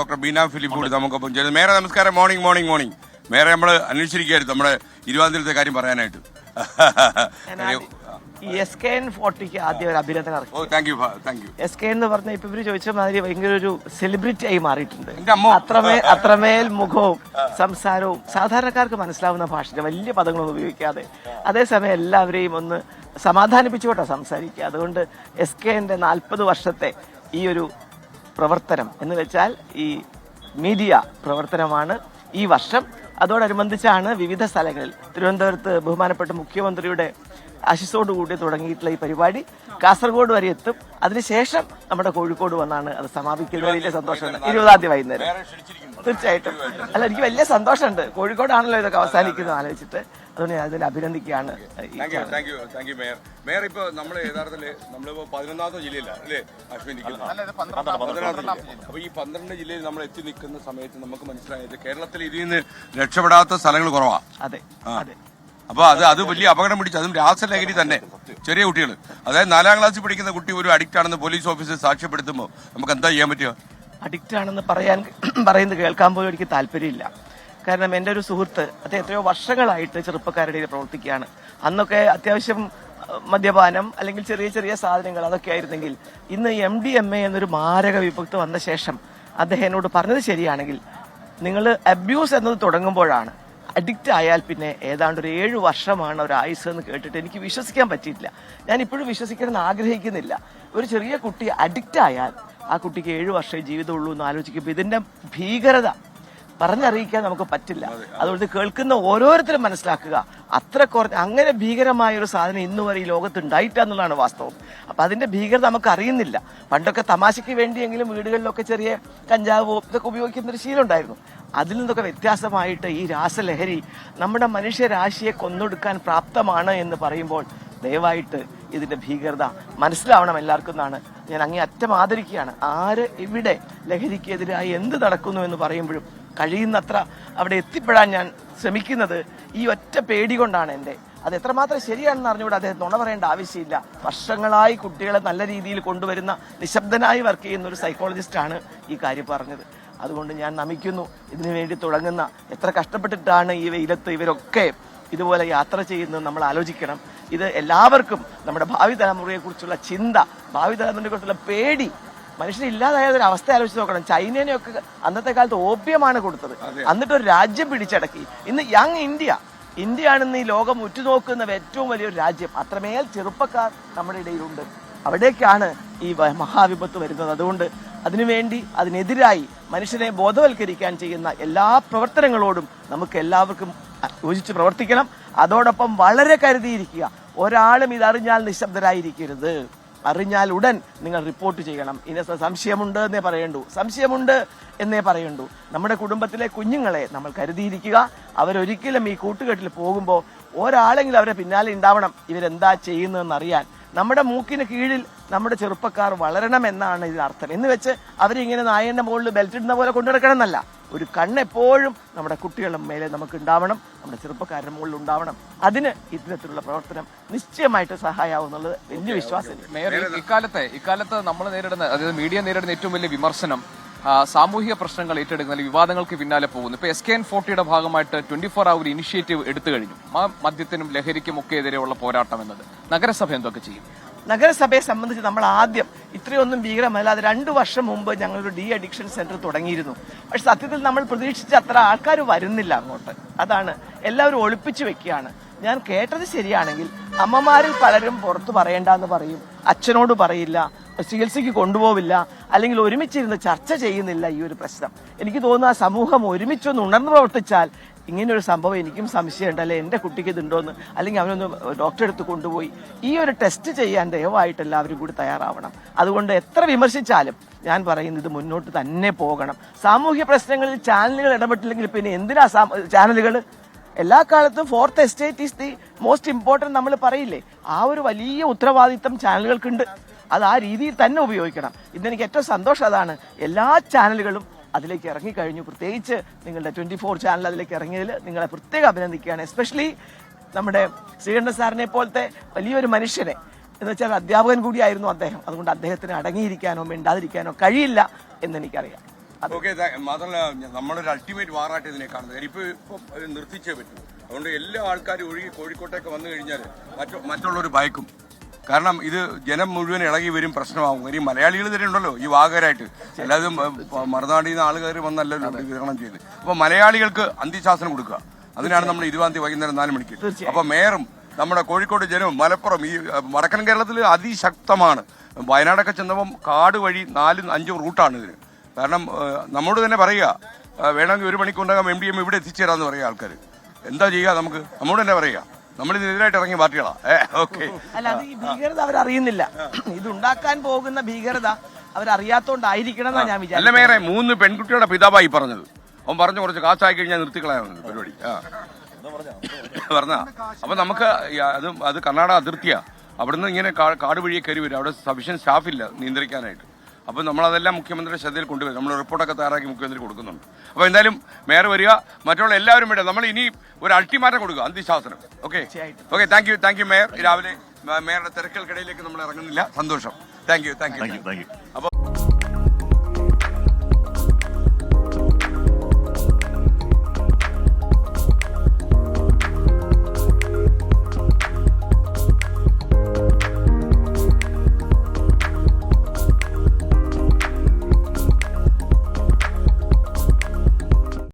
Doctor Beena Philip കൂടി നമുക്കൊപ്പം ചെയ്തു. മേയറെ നമസ്കാരം. മോർണിംഗ്. മേയറെ നമ്മൾ അന്വേഷിച്ചിരിക്കുകയായിരുന്നു നമ്മുടെ ഇരുപതാം കാര്യം പറയാനായിട്ട്. SKN40 ആദ്യം ഒരു അഭിനന്ദനം ഇറക്കി. Thank you. SKN എന്ന് പറഞ്ഞ ഇപ്പൊ ഇവര് ചോദിച്ച മാതിരി ഭയങ്കര ഒരു സെലിബ്രിറ്റി ആയി മാറിയിട്ടുണ്ട്. അത്രമേൽ മുഖവും സംസാരവും സാധാരണക്കാർക്ക് മനസ്സിലാവുന്ന ഭാഷയിൽ വലിയ പദങ്ങളൊന്നും ഉപയോഗിക്കാതെ അതേസമയം എല്ലാവരെയും ഒന്ന് സമാധാനിപ്പിച്ചുകൊണ്ടാ സംസാരിക്കുക. അതുകൊണ്ട് SKNന്റെ 40 വർഷത്തെ ഈ ഒരു പ്രവർത്തനം എന്ന് വെച്ചാൽ ഈ മീഡിയ പ്രവർത്തനമാണ് ഈ വർഷം. അതോടനുബന്ധിച്ചാണ് വിവിധ സ്ഥലങ്ങളിൽ തിരുവനന്തപുരത്ത് ബഹുമാനപ്പെട്ട മുഖ്യമന്ത്രിയുടെ ആശിസോടുകൂടി തുടങ്ങിയിട്ടുള്ള ഈ പരിപാടി കാസർഗോഡ് വരെ എത്തും. അതിനുശേഷം നമ്മുടെ കോഴിക്കോട് വന്നാണ് അത് സമാപിക്കുന്നത്. വലിയ സന്തോഷമുണ്ട്. 20 വൈകുന്നേരം തീർച്ചയായിട്ടും. അല്ല, എനിക്ക് വലിയ സന്തോഷമുണ്ട്. കോഴിക്കോടാണല്ലോ ഇതൊക്കെ അവസാനിക്കുന്നത് ആലോചിച്ചിട്ട്. അതുകൊണ്ട് ഞാൻ അതിൽ അഭിനന്ദിക്കുകയാണ്. മേയർ, ഇപ്പൊ നമ്മൾ യഥാർത്ഥത്തില് നമ്മളിപ്പോ 11ാമത്തെ ജില്ലയിലാണ് അല്ലേ അശ്വിൻ? അപ്പൊ ഈ 12 ജില്ലയിൽ നമ്മൾ എത്തി നിൽക്കുന്ന സമയത്ത് നമുക്ക് മനസ്സിലായത് കേരളത്തിൽ ഇതിൽ നിന്ന് രക്ഷപ്പെടാത്ത സ്ഥലങ്ങൾ കുറവാണ്. അതെ. അപ്പൊ അത് വലിയ അപകടം പിടിച്ചു. അതും രാസലഹരി തന്നെ. ചെറിയ കുട്ടികൾ, അതായത് 4ാം ക്ലാസ്സിൽ പഠിക്കുന്ന കുട്ടി ഒരു അഡിക്റ്റ് ആണെന്ന് പോലീസ് ഓഫീസർ സാക്ഷ്യപ്പെടുത്തുമ്പോൾ നമുക്ക് എന്താ ചെയ്യാൻ പറ്റുക? അഡിക്റ്റ് ആണെന്ന് പറയുന്നത് കേൾക്കാൻ പോലും എനിക്ക് താല്പര്യമില്ല. കാരണം എൻ്റെ ഒരു സുഹൃത്ത് അദ്ദേഹം എത്രയോ വർഷങ്ങളായിട്ട് ചെറുപ്പക്കാരുടെ ഇടയിൽ പ്രവർത്തിക്കുകയാണ്. അന്നൊക്കെ അത്യാവശ്യം മദ്യപാനം അല്ലെങ്കിൽ ചെറിയ ചെറിയ സാധനങ്ങൾ അതൊക്കെ ആയിരുന്നെങ്കിൽ ഇന്ന് MDMA എന്നൊരു മാരക വിപത്ത് വന്ന ശേഷം അദ്ദേഹം എന്നോട് പറഞ്ഞത് ശരിയാണെങ്കിൽ നിങ്ങൾ അബ്യൂസ് എന്നത് തുടങ്ങുമ്പോഴാണ്. അഡിക്റ്റ് ആയാൽ പിന്നെ ഏതാണ്ട് ഒരു 7 വർഷമാണ് ഒരു ആയുസ് എന്ന് കേട്ടിട്ട് എനിക്ക് വിശ്വസിക്കാൻ പറ്റിയിട്ടില്ല. ഞാൻ ഇപ്പോഴും വിശ്വസിക്കണമെന്ന് ആഗ്രഹിക്കുന്നില്ല. ഒരു ചെറിയ കുട്ടി അഡിക്റ്റ് ആയാൽ ആ കുട്ടിക്ക് 7 വർഷമേ ജീവിതമുള്ളൂ എന്ന് ആലോചിക്കുമ്പോൾ ഇതിന്റെ ഭീകരത പറഞ്ഞറിയിക്കാൻ നമുക്ക് പറ്റില്ല. അതുകൊണ്ട് കേൾക്കുന്ന ഓരോരുത്തരും മനസ്സിലാക്കുക, അങ്ങനെ ഭീകരമായ ഒരു സാധനം ഇന്നുവരെ ഈ ലോകത്ത് ഉണ്ടായിട്ടാന്നുള്ളതാണ് വാസ്തവം. അപ്പൊ അതിന്റെ ഭീകരത നമുക്ക് അറിയുന്നില്ല. പണ്ടൊക്കെ തമാശയ്ക്ക് വേണ്ടിയെങ്കിലും വീടുകളിലൊക്കെ ചെറിയ കഞ്ചാവോ ഇതൊക്കെ ഉപയോഗിക്കുന്ന ഒരു ശീലം ഉണ്ടായിരുന്നു. അതിൽ നിന്നൊക്കെ വ്യത്യാസമായിട്ട് ഈ രാസലഹരി നമ്മുടെ മനുഷ്യരാശിയെ കൊന്നൊടുക്കാൻ പ്രാപ്തമാണ് എന്ന് പറയുമ്പോൾ ദയവായിട്ട് ഇതിന്റെ ഭീകരത മനസ്സിലാവണം എല്ലാവർക്കും എന്നാണ് ഞാൻ അങ്ങേയറ്റം ആദരിക്കുകയാണ്. ആര് ഇവിടെ ലഹരിക്കെതിരായി എന്ത് നടക്കുന്നു എന്ന് പറയുമ്പോഴും കഴിയുന്നത്ര അവിടെ എത്തിപ്പെടാൻ ഞാൻ ശ്രമിക്കുന്നത് ഈ ഒറ്റ പേടി കൊണ്ടാണ്. അത് എത്രമാത്രം ശരിയാണെന്ന് അറിഞ്ഞുകൂടെ അദ്ദേഹം നുണ പറയേണ്ട ആവശ്യമില്ല. വർഷങ്ങളായി കുട്ടികളെ നല്ല രീതിയിൽ കൊണ്ടുവരുന്ന നിശബ്ദനായി വർക്ക് ചെയ്യുന്ന ഒരു സൈക്കോളജിസ്റ്റാണ് ഈ കാര്യം പറഞ്ഞത്. അതുകൊണ്ട് ഞാൻ നമിക്കുന്നു. ഇതിനു വേണ്ടി തുടങ്ങുന്ന എത്ര കഷ്ടപ്പെട്ടിട്ടാണ് ഈ വെയിലത്ത് ഇവരൊക്കെ ഇതുപോലെ യാത്ര ചെയ്യുന്നത് നമ്മൾ ആലോചിക്കണം. ഇത് എല്ലാവർക്കും നമ്മുടെ ഭാവി തലമുറയെക്കുറിച്ചുള്ള ചിന്ത, ഭാവി തലമുറയെക്കുറിച്ചുള്ള പേടി മനുഷ്യനില്ലാതായ ഒരു അവസ്ഥ ആലോചിച്ച് നോക്കണം. ചൈനേനെയൊക്കെ അന്നത്തെ കാലത്ത് ഓപ്യമാണ് കൊടുത്തത്. എന്നിട്ട് ഒരു രാജ്യം പിടിച്ചടക്കി. ഇന്ന് യങ് ഇന്ത്യയാണെന്ന് ഈ ലോകം ഉറ്റുനോക്കുന്ന ഏറ്റവും വലിയൊരു രാജ്യം. അത്രമേൽ ചെറുപ്പക്കാർ നമ്മുടെ ഇടയിലുണ്ട്. അവിടേക്കാണ് ഈ മഹാവിപത്ത് വരുന്നത്. അതുകൊണ്ട് അതിനെതിരായി മനുഷ്യനെ ബോധവൽക്കരിക്കാൻ ചെയ്യുന്ന എല്ലാ പ്രവർത്തനങ്ങളോടും നമുക്ക് എല്ലാവർക്കും യോജിച്ച് പ്രവർത്തിക്കണം. അതോടൊപ്പം വളരെ കരുതിയിരിക്കുക. ഒരാളും ഇതറിഞ്ഞാൽ നിശബ്ദരായിരിക്കരുത്. അറിഞ്ഞാൽ ഉടൻ നിങ്ങൾ റിപ്പോർട്ട് ചെയ്യണം. ഇനി സംശയമുണ്ട് എന്നേ പറയണ്ടു. നമ്മുടെ കുടുംബത്തിലെ കുഞ്ഞുങ്ങളെ നമ്മൾ കരുതിയിരിക്കുക. അവരൊരിക്കലും ഈ കൂട്ടുകെട്ടിൽ പോകുമ്പോൾ ഒരാളെങ്കിലും അവരെ പിന്നാലെ ഉണ്ടാവണം, ഇവരെന്താ ചെയ്യുന്നതെന്ന് അറിയാൻ. നമ്മുടെ മൂക്കിന് കീഴിൽ നമ്മുടെ ചെറുപ്പക്കാർ വളരണം എന്നാണ് ഇതിനർത്ഥം. എന്ന് വെച്ച് അവരിങ്ങനെ നായന്റെ മുകളിൽ ബെൽറ്റ് ഇടുന്ന പോലെ കൊണ്ടുനടക്കണം എന്നല്ല. ഒരു കണ്ണെപ്പോഴും നമ്മുടെ കുട്ടികളുടെ മേലെ നമുക്ക് ഉണ്ടാവണം, നമ്മുടെ ചെറുപ്പക്കാരുടെ മുകളിൽ ഉണ്ടാവണം. അതിന് ഇത്തരത്തിലുള്ള പ്രവർത്തനം നിശ്ചയമായിട്ട് സഹായാവുന്നുള്ളത് വലിയ വിശ്വാസം. ഇക്കാലത്ത് നമ്മൾ നേരിടുന്ന, അതായത് മീഡിയ നേരിടുന്ന ഏറ്റവും വലിയ വിമർശനം സാമൂഹിക പ്രശ്നങ്ങൾ ഏറ്റെടുക്കുന്ന വിവാദങ്ങൾക്ക് പിന്നാലെ പോകുന്നു. ഇപ്പൊ SKN40യുടെ ഭാഗമായിട്ട് 24 hour ഇനിഷ്യേറ്റീവ് എടുത്തു കഴിഞ്ഞു. മദ്യത്തിനും ലഹരിക്കും ഒക്കെ എതിരെയുള്ള പോരാട്ടം എന്നത് നഗരസഭ എന്തൊക്കെ ചെയ്യും? നഗരസഭയെ സംബന്ധിച്ച് നമ്മൾ ആദ്യം ഇത്രയൊന്നും ഭീകരമല്ല. അത് 2 വർഷം മുമ്പ് ഞങ്ങളൊരു ഡി അഡിക്ഷൻ സെന്റർ തുടങ്ങിയിരുന്നു. പക്ഷെ സത്യത്തിൽ നമ്മൾ പ്രതീക്ഷിച്ച അത്ര ആൾക്കാർ വരുന്നില്ല അങ്ങോട്ട്. അതാണ് എല്ലാവരും ഒളിപ്പിച്ചു വെക്കുകയാണ്. ഞാൻ കേട്ടത് ശരിയാണെങ്കിൽ അമ്മമാരിൽ പലരും പുറത്തു പറയേണ്ടെന്ന് പറയും, അച്ഛനോട് പറയില്ല, ചികിത്സയ്ക്ക് കൊണ്ടുപോവില്ല, അല്ലെങ്കിൽ ഒരുമിച്ചിരുന്ന് ചർച്ച ചെയ്യുന്നില്ല ഈ ഒരു പ്രശ്നം. എനിക്ക് തോന്നുന്നു ആ സമൂഹം ഒരുമിച്ചൊന്ന് ഉണർന്നു പ്രവർത്തിച്ചാൽ ഇങ്ങനൊരു സംഭവം എനിക്കും സംശയമുണ്ട്, അല്ലെ എൻ്റെ കുട്ടിക്ക് ഇതുണ്ടോന്ന്, അല്ലെങ്കിൽ അവനൊന്ന് ഡോക്ടറെ അടുത്ത് കൊണ്ടുപോയി ഈ ഒരു ടെസ്റ്റ് ചെയ്യാൻ ദയവായിട്ട് എല്ലാവരും കൂടി തയ്യാറാവണം. അതുകൊണ്ട് എത്ര വിമർശിച്ചാലും ഞാൻ പറയുന്നത് ഇത് മുന്നോട്ട് തന്നെ പോകണം. സാമൂഹ്യ പ്രശ്നങ്ങളിൽ ചാനലുകൾ ഇടപെട്ടില്ലെങ്കിൽ പിന്നെ എന്തിനാ ചാനലുകൾ? എല്ലാ കാലത്തും fourth estate is the most important നമ്മൾ പറയില്ലേ? ആ ഒരു വലിയ ഉത്തരവാദിത്തം ചാനലുകൾക്കുണ്ട്. അത് ആ രീതിയിൽ തന്നെ ഉപയോഗിക്കണം. ഇന്നെനിക്ക് ഏറ്റവും സന്തോഷം അതാണ്. എല്ലാ ചാനലുകളും അതിലേക്ക് ഇറങ്ങിക്കഴിഞ്ഞു. പ്രത്യേകിച്ച് നിങ്ങളുടെ 24 ചാനൽ അതിലേക്ക് ഇറങ്ങിയതിൽ നിങ്ങളെ പ്രത്യേകം അഭിനന്ദിക്കുകയാണ്. എസ്പെഷ്യലി നമ്മുടെ ശ്രീകണ്ഠൻ സാറിനെ പോലത്തെ വലിയൊരു മനുഷ്യനെ, എന്ന് വെച്ചാൽ അധ്യാപകൻ കൂടിയായിരുന്നു അദ്ദേഹം. അതുകൊണ്ട് അദ്ദേഹത്തിന് അടങ്ങിയിരിക്കാനോ മിണ്ടാതിരിക്കാനോ കഴിയില്ല എന്നെനിക്കറിയാം. ഓക്കെ. മാത്രമല്ല നമ്മളൊരു അൾട്ടിമേറ്റ് വാറായിട്ട് ഇതിനെ കാണുന്നത്. ഇപ്പൊ നിർത്തിച്ചേ പറ്റും. അതുകൊണ്ട് എല്ലാ ആൾക്കാരും ഒഴുകി കോഴിക്കോട്ടേക്ക് വന്നു കഴിഞ്ഞാൽ മറ്റുള്ളവർ ഭയക്കും. കാരണം ഇത് ജനം മുഴുവൻ ഇളകി വരും, പ്രശ്നമാകും. ഇനി മലയാളികൾ തന്നെ ഉണ്ടല്ലോ ഈ വാഹകരായിട്ട്, അല്ലാതെ മറുനാട്ടിൽ നിന്ന് ആളുകാർ വന്നല്ലല്ലോ വിതരണം ചെയ്ത്. അപ്പൊ മലയാളികൾക്ക് അന്ത്യശാസനം കൊടുക്കുക. അതിനാണ് നമ്മൾ 20-ാം തീയതി വൈകുന്നേരം 4 മണിക്ക്. അപ്പൊ മേയറും നമ്മുടെ കോഴിക്കോട് ജനവും മലപ്പുറം ഈ വടക്കൻ കേരളത്തിൽ അതിശക്തമാണ്. വയനാടൊക്കെ ചെന്നപ്പം കാട് വഴി 4-5 റൂട്ടാണ് ഇതിന്. കാരണം നമ്മോട് തന്നെ പറയുക, വേണമെങ്കിൽ 1 മണിക്കൂറിനകം MDM ഇവിടെ എത്തിച്ചേരാന്ന് പറയുക ആൾക്കാർ. എന്താ ചെയ്യുക? നമ്മോട് തന്നെ പറയുക, നമ്മളിതിനെതിരായിട്ട് ഇറങ്ങിയ പാർട്ടികളാ. ഓക്കെ. അല്ല, അത് ഈ ഭീകരത അവരറിയുന്നില്ല. ഇതുണ്ടാക്കാൻ പോകുന്ന ഭീകരത അവരറിയാത്തോണ്ടായിരിക്കണം എന്നാ ഞാൻ വിചാരിച്ചു. അല്ല മേറെ, 3 പെൺകുട്ടിയുടെ പിതാവായി പറഞ്ഞത്. അവൻ പറഞ്ഞു കുറച്ച് കാശായി കഴിഞ്ഞാൽ നിർത്തിക്കളയാമെന്ന് പരിപാടി പറഞ്ഞ. അപ്പൊ നമുക്ക് അത് കർണാടക അതിർത്തിയാ. അവിടുന്ന് ഇങ്ങനെ കാട് വഴിയെ കയറി വരും. അവിടെ സഫീഷ്യന്റ് സ്റ്റാഫില്ല നിയന്ത്രിക്കാനായിട്ട്. അപ്പോൾ നമ്മളതെല്ലാം മുഖ്യമന്ത്രിയുടെ ശ്രദ്ധയിൽ കൊണ്ടുവരും. നമ്മൾ റിപ്പോർട്ടൊക്കെ തയ്യാറാക്കി മുഖ്യമന്ത്രി കൊടുക്കുന്നുണ്ട്. അപ്പോൾ എന്തായാലും മേയർ വരിക, മറ്റുള്ള എല്ലാവരും വേണ്ട. നമ്മൾ ഇനി ഒരു അൾട്ടിമാറ്റം കൊടുക്കുക, അന്ത്യശാസനം. Okay okay. Thank you mayor. രാവിലെ മേയറുടെ തിരക്കുകൾക്കിടയിലേക്ക് നമ്മൾ ഇറങ്ങുന്നില്ല. സന്തോഷം. Thank you. അപ്പോൾ